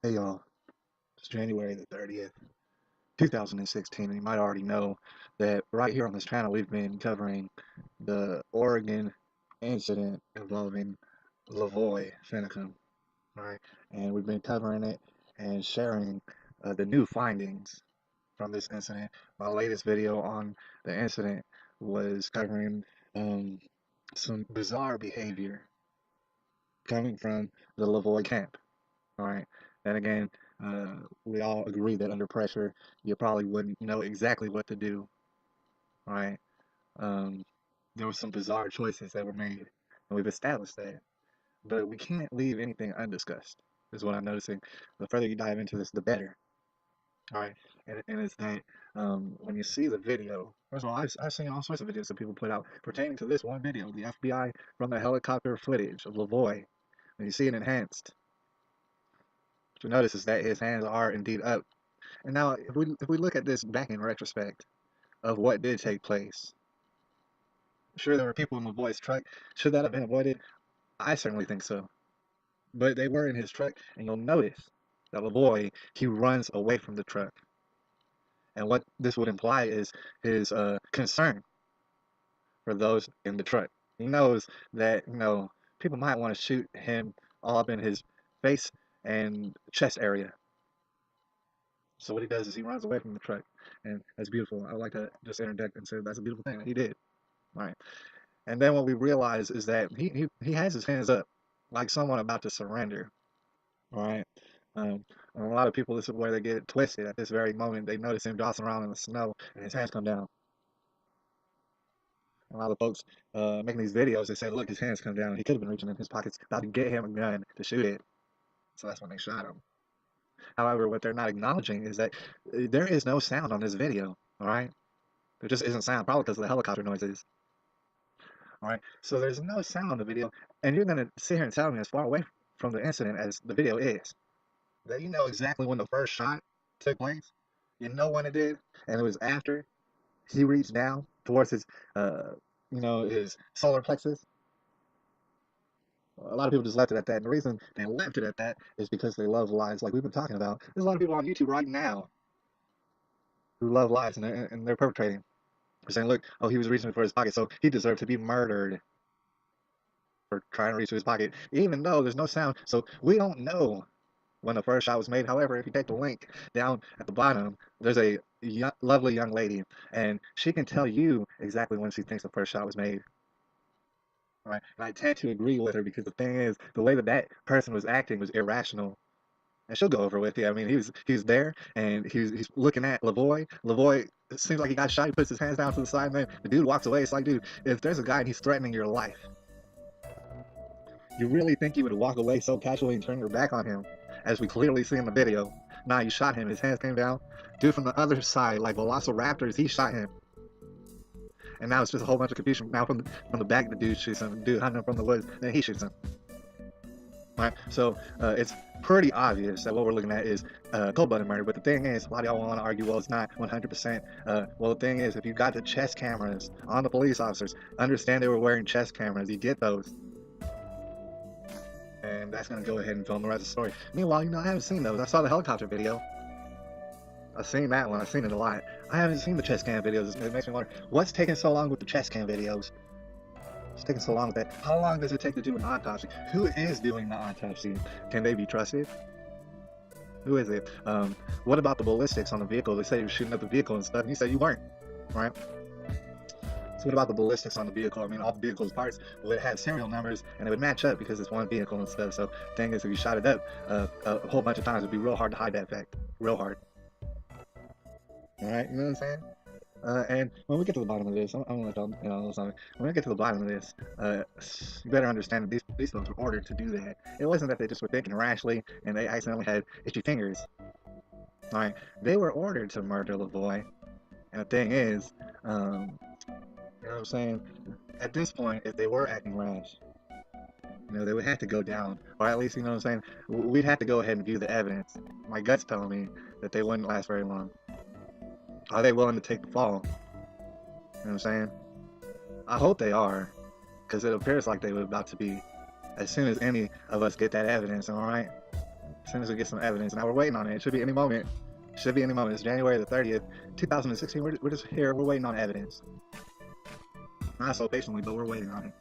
Hey y'all, it's January the 30th, 2016, and you might already know that right here on this channel we've been covering the Oregon incident involving Lavoy right? And we've been covering it and sharing the new findings from this incident. My latest video on the incident was covering um, some bizarre behavior coming from the Lavoy camp. All right. And again, we all agree that under pressure, you probably wouldn't know exactly what to do. All right. Um, there were some bizarre choices that were made, and we've established that. But we can't leave anything undiscussed, is what I'm noticing. The further you dive into this, the better. All right. And it's that when you see the video, first of all, I've seen all sorts of videos that people put out pertaining to this one video, the FBI from the helicopter footage of Lavoy. When you see it enhanced, what you notice is that his hands are indeed up. And now, if we look at this back in retrospect of what did take place, sure there were people in Lavoie's truck. Should that have been avoided? I certainly think so. But they were in his truck, and you'll notice that Lavoie he runs away from the truck. And what this would imply is his concern for those in the truck. He knows that people might want to shoot him all up in his face and chest area. So what he does is he runs away from the truck, and that's beautiful. I would like to just interject and say that's a beautiful thing that he did. All right. And then what we realize is that he has his hands up, like someone about to surrender. All right. And a lot of people, this is where they get it twisted. At this very moment, they notice him jostling around in the snow, and his hands come down. A lot of folks making these videos, they say, look, his hands come down. He could have been reaching in his pockets, about to get him a gun to shoot it. So that's when they shot him. However, what they're not acknowledging is that there is no sound on this video. All right. There just isn't sound, probably because of the helicopter noises. All right. So there's no sound on the video, and you're gonna sit here and tell me as far away from the incident as the video is that you know exactly when the first shot took place. You know when it did, and it was after he reached down towards his, his solar plexus. A lot of people just left it at that, and the reason they left it at that is because they love lies, like we've been talking about. There's a lot of people on YouTube right now who love lies, and they're perpetrating. They're saying, look, oh, he was reaching for his pocket, so he deserved to be murdered for trying to reach his pocket, even though there's no sound. So we don't know when the first shot was made. However, if you take the link down at the bottom, there's a lovely young lady, and she can tell you exactly when she thinks the first shot was made. Right? And I tend to agree with her because the thing is, the way that person was acting was irrational. And she'll go over with you. I mean, he was there, and he's looking at Lavoy. Lavoy, it seems like he got shot. He puts his hands down to the side, man. The dude walks away. It's like, dude, if there's a guy and he's threatening your life, you really think you would walk away so casually and turn your back on him, as we clearly see in the video? Nah, you shot him. His hands came down. Dude from the other side, like Velociraptors, he shot him. And now it's just a whole bunch of confusion. Now from the back, the dude shoots him. The dude hunting him from the woods, then he shoots him. Right? So it's pretty obvious that what we're looking at is cold-blooded murder. But the thing is, a lot of y'all want to argue, well, it's not 100%. Well, the thing is, if you got the chest cameras on the police officers, understand they were wearing chest cameras. You get those. And that's going to go ahead and film the rest of the story. Meanwhile, I haven't seen those. I saw the helicopter video. I've seen that one. I've seen it a lot. I haven't seen the chest cam videos. It makes me wonder, what's taking so long with the chest cam videos? It's taking so long with that. How long does it take to do an autopsy? Who is doing the autopsy? Can they be trusted? Who is it? What about the ballistics on the vehicle? They said you were shooting up the vehicle and stuff, and you said you weren't, right? So what about the ballistics on the vehicle? I mean, all the vehicle's parts, well, it had serial numbers, and it would match up because it's one vehicle and stuff. So the thing is, if you shot it up a whole bunch of times, it'd be real hard to hide that fact. Real hard. All right, you know what I'm saying? And when we get to the bottom of this, I'm gonna let y'all know something. When we get to the bottom of this, you better understand that these folks were ordered to do that. It wasn't that they just were thinking rashly and they accidentally had itchy fingers. All right, they were ordered to murder Lavoy. And the thing is, you know what I'm saying? At this point, if they were acting rash, they would have to go down, or at least, you know what I'm saying? We'd have to go ahead and view the evidence. My gut's telling me that they wouldn't last very long. Are they willing to take the fall? You know what I'm saying? I hope they are, because it appears like they were about to be as soon as any of us get that evidence, alright? As soon as we get some evidence. Now we're waiting on it. It should be any moment. Should be any moment. It's January the 30th, 2016. We're just here. We're waiting on evidence. Not so patiently, but we're waiting on it.